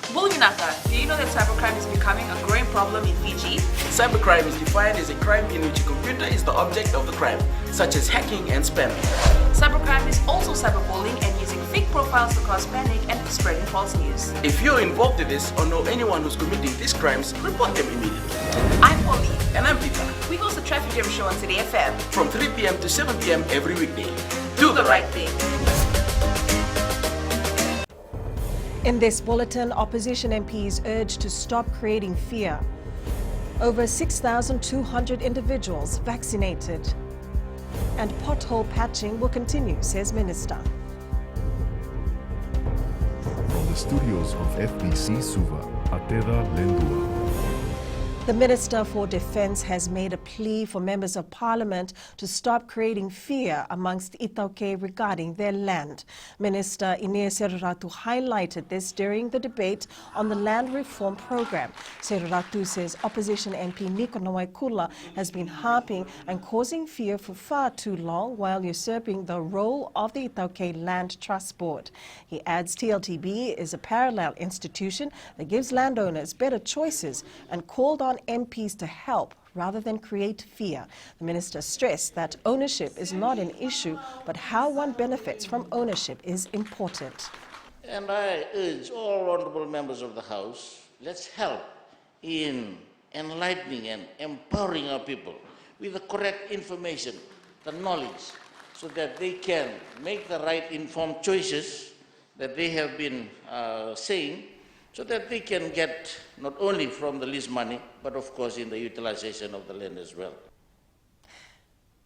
Bulginaka, do you know that cybercrime is becoming a growing problem in Fiji? Cybercrime is defined as a crime in which a computer is the object of the crime, such as hacking and spamming. Cybercrime is also cyberbullying and using fake profiles to cause panic and spreading false news. If you're involved in this or know anyone who's committing these crimes, report them immediately. I'm Polly. And I'm Peter. We host the Traffic Jam Show on City FM. From 3 p.m. to 7 p.m. every weekday. Do the right thing. In this bulletin, opposition MPs urge to stop creating fear. Over 6,200 individuals vaccinated. And pothole patching will continue, says Minister. From the studios of FBC Suva, Atera Lendua. The Minister for Defence has made a plea for members of Parliament to stop creating fear amongst Itauke regarding their land. Minister Ines Seruratu highlighted this during the debate on the land reform program. Seruratu says opposition MP Nico Nawaikula has been harping and causing fear for far too long while usurping the role of the Itauke Land Trust Board. He adds TLTB is a parallel institution that gives landowners better choices and called on MPs to help rather than create fear. The minister stressed that ownership is not an issue, but how one benefits from ownership is important. And I urge all honorable members of the House, let's help in enlightening and empowering our people with the correct information, the knowledge, so that they can make the right informed choices that they have been saying, so that they can get not only from the lease money, but of course in the utilization of the land as well.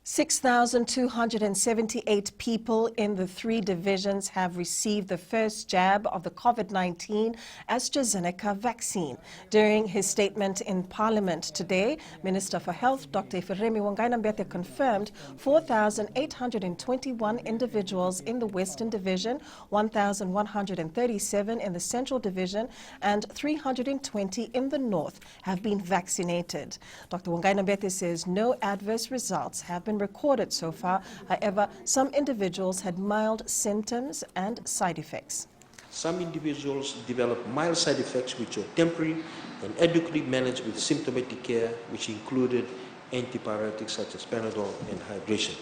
6,278 people in the 3 divisions have received the first jab of the COVID-19 AstraZeneca vaccine. During his statement in Parliament today, Minister for Health Dr. Ifiremi Wangainambete confirmed 4,821 individuals in the Western Division, 1,137 in the Central Division, and 320 in the North have been vaccinated. Dr. Wangainambete says no adverse results have been recorded so far. However, some individuals had mild symptoms and side effects. Some individuals develop mild side effects which are temporary and adequately managed with symptomatic care, which included antibiotics such as Panadol and hydration.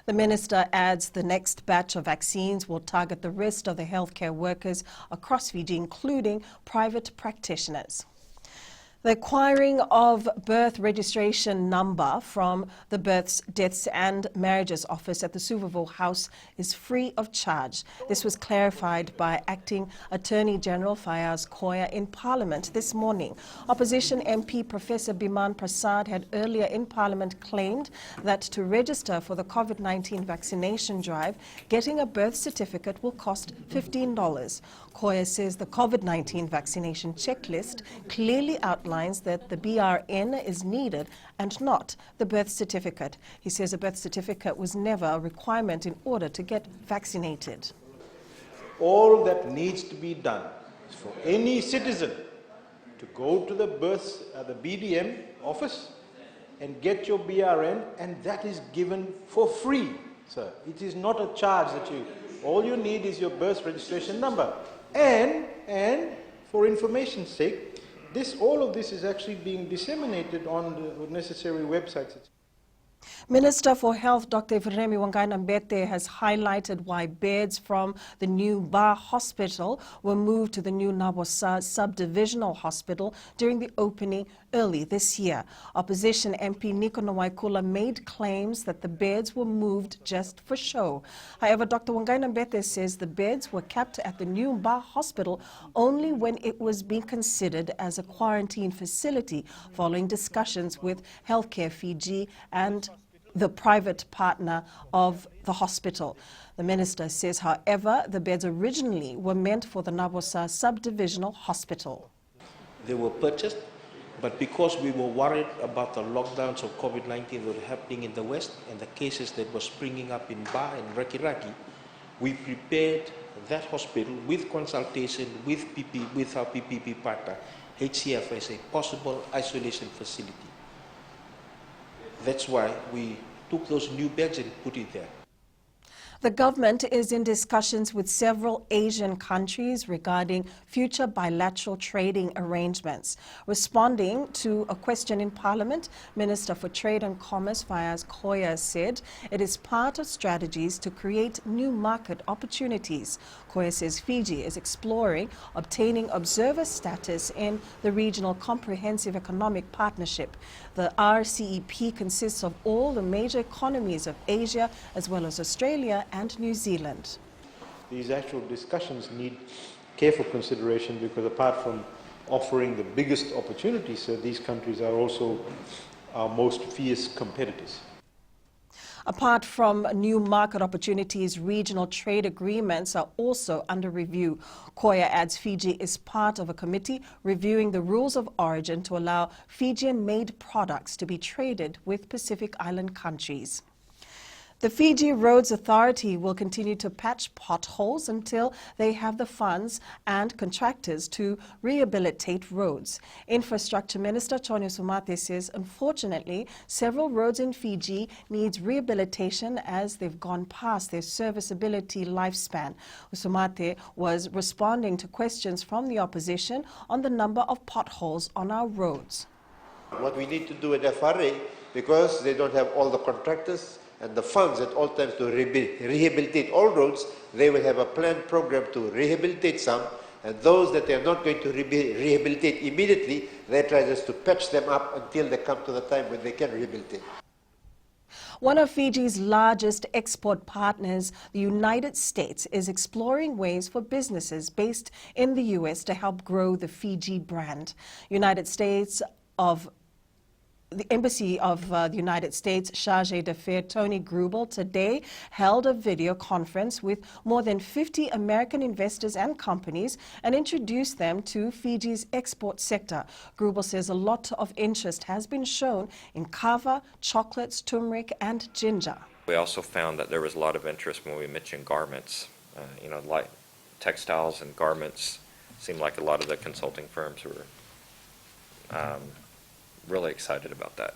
The minister adds the next batch of vaccines will target the rest of the healthcare workers across Fiji, including private practitioners. The acquiring of birth registration number from the Births, Deaths and Marriages Office at the Suvaville House is free of charge. This was clarified by Acting Attorney General Fayaz Koya in Parliament this morning. Opposition MP Professor Biman Prasad had earlier in Parliament claimed that to register for the COVID-19 vaccination drive, getting a birth certificate will cost $15. Koya says the COVID-19 vaccination checklist clearly outlines that the BRN is needed and not the birth certificate. He says a birth certificate was never a requirement in order to get vaccinated. All that needs to be done is for any citizen to go to the BDM office and get your BRN, and that is given for free, sir. It is not a charge that all you need is your birth registration number. And for information's sake, all of this is actually being disseminated on the necessary websites. Minister for Health Dr. Ifiremi Wangainambete has highlighted why beds from the new Ba Hospital were moved to the new Nabosa Subdivisional Hospital during the opening early this year. Opposition MP Nico Nawaikula made claims that the beds were moved just for show. However, Dr. Wangainambete says the beds were kept at the new Ba Hospital only when it was being considered as a quarantine facility following discussions with Healthcare Fiji and the private partner of the hospital. The minister says, however, the beds originally were meant for the Nabosa Subdivisional Hospital. They were purchased, but because we were worried about the lockdowns of COVID-19 that were happening in the West and the cases that were springing up in Ba and Rakiraki, we prepared that hospital with consultation with our PPP partner, HCF, as a possible isolation facility. That's why we took those new beds and put it there. The government is in discussions with several Asian countries regarding future bilateral trading arrangements. Responding to a question in Parliament, Minister for Trade and Commerce Fayaz Khoya said it is part of strategies to create new market opportunities. Khoya says Fiji is exploring obtaining observer status in the Regional Comprehensive Economic Partnership. The RCEP consists of all the major economies of Asia as well as Australia and New Zealand. These actual discussions need careful consideration because apart from offering the biggest opportunities, these countries are also our most fierce competitors. Apart from new market opportunities, regional trade agreements are also under review. Khoya adds Fiji is part of a committee reviewing the rules of origin to allow Fijian-made products to be traded with Pacific Island countries. The Fiji Roads Authority will continue to patch potholes until they have the funds and contractors to rehabilitate roads. Infrastructure Minister Tony Usumate says, unfortunately, several roads in Fiji need rehabilitation as they've gone past their serviceability lifespan. Usumate was responding to questions from the opposition on the number of potholes on our roads. What we need to do at FRA, because they don't have all the contractors and the funds at all times to rehabilitate all roads, they will have a planned program to rehabilitate some, and those that they are not going to rehabilitate immediately, they try just to patch them up until they come to the time when they can rehabilitate. One of Fiji's largest export partners, the United States, is exploring ways for businesses based in the U.S. to help grow the Fiji brand. The Embassy of the United States Chargé d'Affaires Tony Grubel today held a video conference with more than 50 American investors and companies and introduced them to Fiji's export sector. Grubel says a lot of interest has been shown in kava, chocolates, turmeric and ginger. We also found that there was a lot of interest when we mentioned garments. Like textiles and garments seemed like a lot of the consulting firms were really excited about that.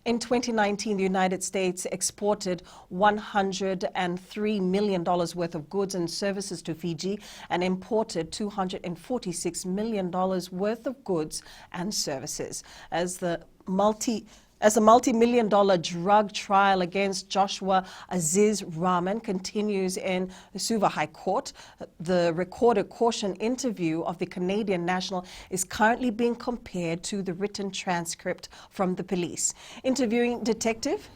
In 2019, the United States exported $103 million worth of goods and services to Fiji and imported $246 million worth of goods and services. As the multi-million-dollar drug trial against Joshua Aziz Rahman continues in the Suva High Court, the recorded caution interview of the Canadian national is currently being compared to the written transcript from the police. Interviewing Detective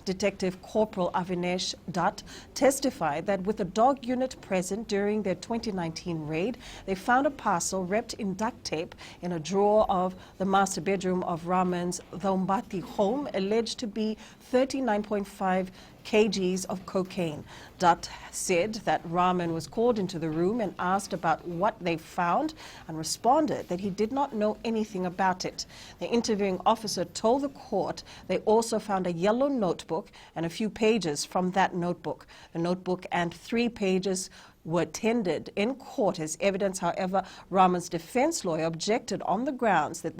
Corporal Avinesh Dutt testified that with a dog unit present during their 2019 raid, they found a parcel wrapped in duct tape in a drawer of the master bedroom of Rahman's Thombati home, alleged to be 39.5 kgs of cocaine. Dutt said that Rahman was called into the room and asked about what they found and responded that he did not know anything about it. The interviewing officer told the court they also found a yellow notebook and a few pages from that notebook. The notebook and 3 pages were tendered in court as evidence. However, Rahman's defense lawyer objected on the grounds that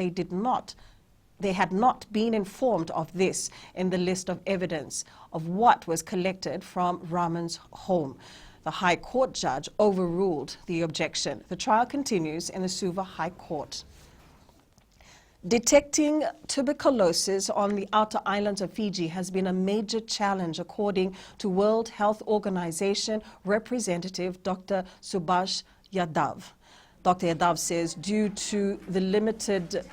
they had not been informed of this in the list of evidence of what was collected from Rahman's home. The High Court judge overruled the objection. The trial continues in the Suva High Court. Detecting tuberculosis on the outer islands of Fiji has been a major challenge, according to World Health Organization representative Dr. Subhash Yadav. Dr. Yadav says due to limited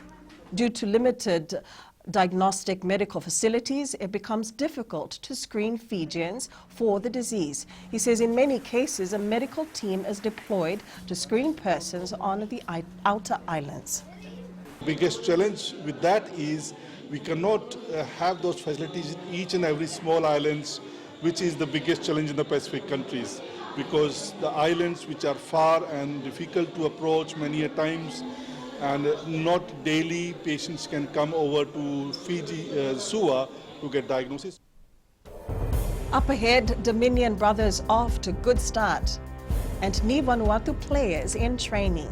diagnostic medical facilities, it becomes difficult to screen Fijians for the disease. He says in many cases, a medical team is deployed to screen persons on the outer islands. The biggest challenge with that is we cannot have those facilities in each and every small islands, which is the biggest challenge in the Pacific countries, because the islands which are far and difficult to approach many a times, and not daily patients can come over to Fiji, Suva, to get diagnosis. Up ahead, Dominion Brothers off to good start, and Ni Vanuatu players in training.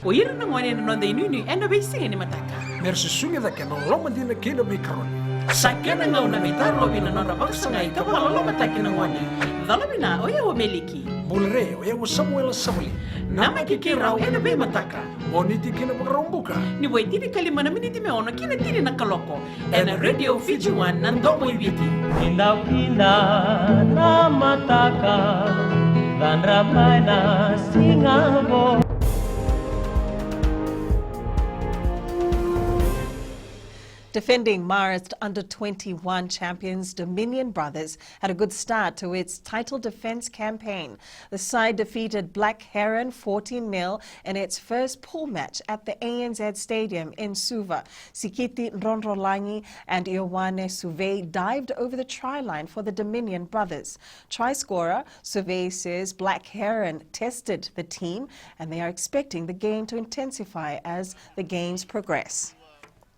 Oyiri na ngwane no ndai nunu enda be singe ni mataka. Mersusunga ken loma dina kilo mikron. Sakena ngau na mitaro bina nora baksa ika wala loma takina wani. Dhalabina oya wameliki. Bulre oya wa Samuel Samuli. Nama kikirau ena be mataka. Moniti kina makarombuka. Ni waitiri kalimana miniti meono kina tiri na kaloko. Ena Radio Fiji One nandomo ibiti. Indaw-ina na mataka dan ramai na singabo. Defending Marist under-21 champions Dominion Brothers had a good start to its title defence campaign. The side defeated Black Heron 14-0 in its first pool match at the ANZ Stadium in Suva. Sikiti Nronrolangi and Iowane Suve dived over the try line for the Dominion Brothers. Try scorer Suve says Black Heron tested the team and they are expecting the game to intensify as the games progress.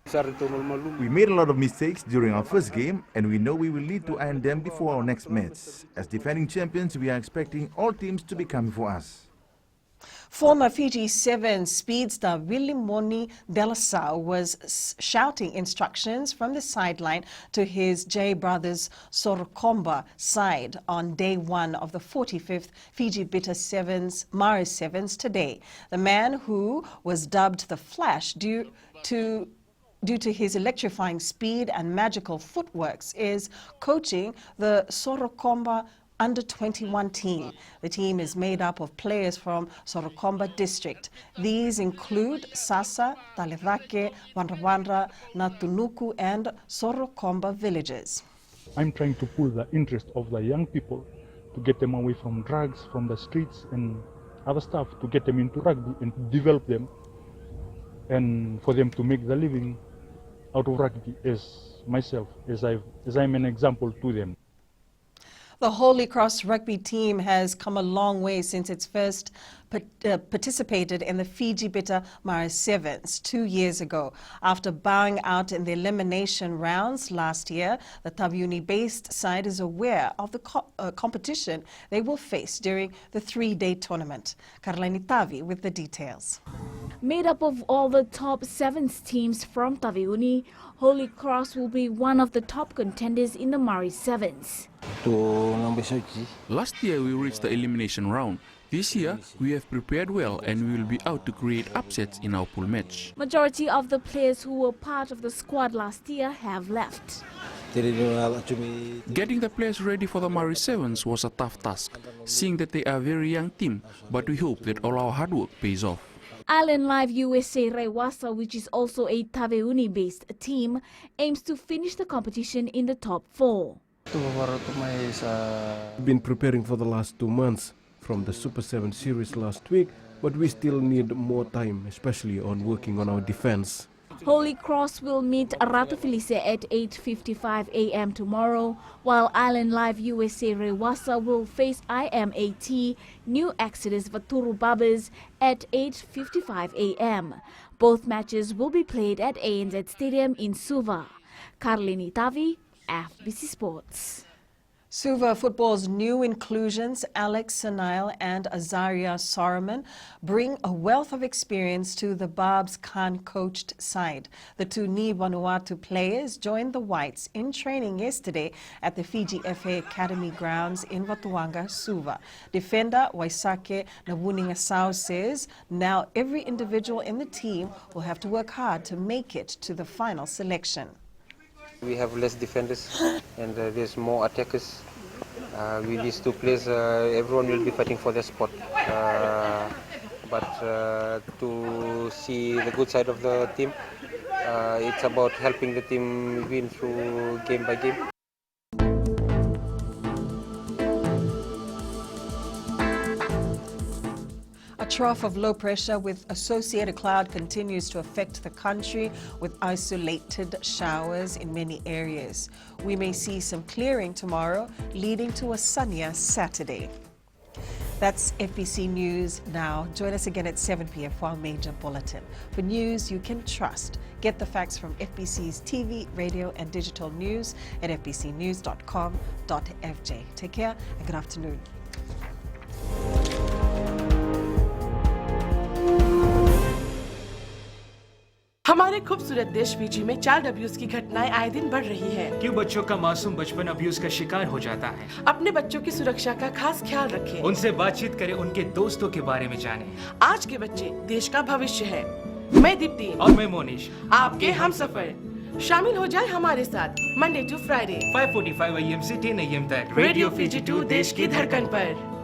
We made a lot of mistakes during our first game and we know we will need to iron them before our next match. As defending champions, we are expecting all teams to be coming for us. Former Fiji Sevens speedster Willie Moni Delasau was shouting instructions from the sideline to his J Brothers Sorokomba side on day one of the 45th Fiji Bitter Sevens Mara Sevens today. The man who was dubbed the Flash due to his electrifying speed and magical footworks is coaching the Sorokomba under-21 team. The team is made up of players from Sorokomba district. These include Sasa, Talevake, Vandravandra, Natunuku and Sorokomba villages. I'm trying to pull the interest of the young people to get them away from drugs, from the streets and other stuff, to get them into rugby and develop them, and for them to make the living out of rugby as myself, as I'm an example to them. The Holy Cross rugby team has come a long way since its first participated in the Fiji Bitter Mara Sevens 2 years ago. After bowing out in the elimination rounds last year, the Taveuni-based side is aware of the competition they will face during the 3-day tournament. Karlaini Tavi with the details. Made up of all the top sevens teams from Taveuni, Holy Cross will be one of the top contenders in the Mara Sevens. Last year we reached the elimination round. This year we have prepared well and we will be out to create upsets in our pool match. Majority of the players who were part of the squad last year have left. Getting the players ready for the Mara Sevens was a tough task, seeing that they are a very young team, but we hope that all our hard work pays off. Island Live USA Rewasa, which is also a Taveuni-based team, aims to finish the competition in the top 4. We've been preparing for the last 2 months from the Super 7 series last week, but we still need more time, especially on working on our defense. Holy Cross will meet Ratu Felice at 8:55 a.m. tomorrow, while Island Live USA Rewasa will face IMAT New Exodus Vaturu Babas at 8:55 a.m. Both matches will be played at ANZ Stadium in Suva. Karlaini Tavi, FBC Sports. Suva football's new inclusions, Alex Sanile and Azaria Soroman, bring a wealth of experience to the Babs Khan-coached side. The two Ni Vanuatu players joined the Whites in training yesterday at the Fiji FA Academy grounds in Watuanga, Suva. Defender Waisake Nawuningasau says now every individual in the team will have to work hard to make it to the final selection. We have less defenders and there's more attackers. With these two players, everyone will be fighting for their spot. But to see the good side of the team, it's about helping the team win through game by game. A trough of low pressure with associated cloud continues to affect the country with isolated showers in many areas. We may see some clearing tomorrow, leading to a sunnier Saturday. That's FBC News now. Join us again at 7 p.m. for our major bulletin. For news you can trust, get the facts from FBC's TV, radio and digital news at fbcnews.com.fj. Take care and good afternoon. हमारे खूबसूरत देश Fiji में child abuse की घटनाएं आए दिन बढ़ रही है। क्यों बच्चों का मासूम बचपन अब्यूज का शिकार हो जाता है? अपने बच्चों की सुरक्षा का खास ख्याल रखें। उनसे बातचीत करें, उनके दोस्तों के बारे में जानें। आज के बच्चे देश का भविष्य है। मैं दीप्ति और मैं मोनिश, आपके हमसफर। शामिल हो जाए हमारे साथ मंडे टू फ्राइडे 5:45 AM से 10 AM तक रेडियो फिजी 2 देश की धड़कन पर।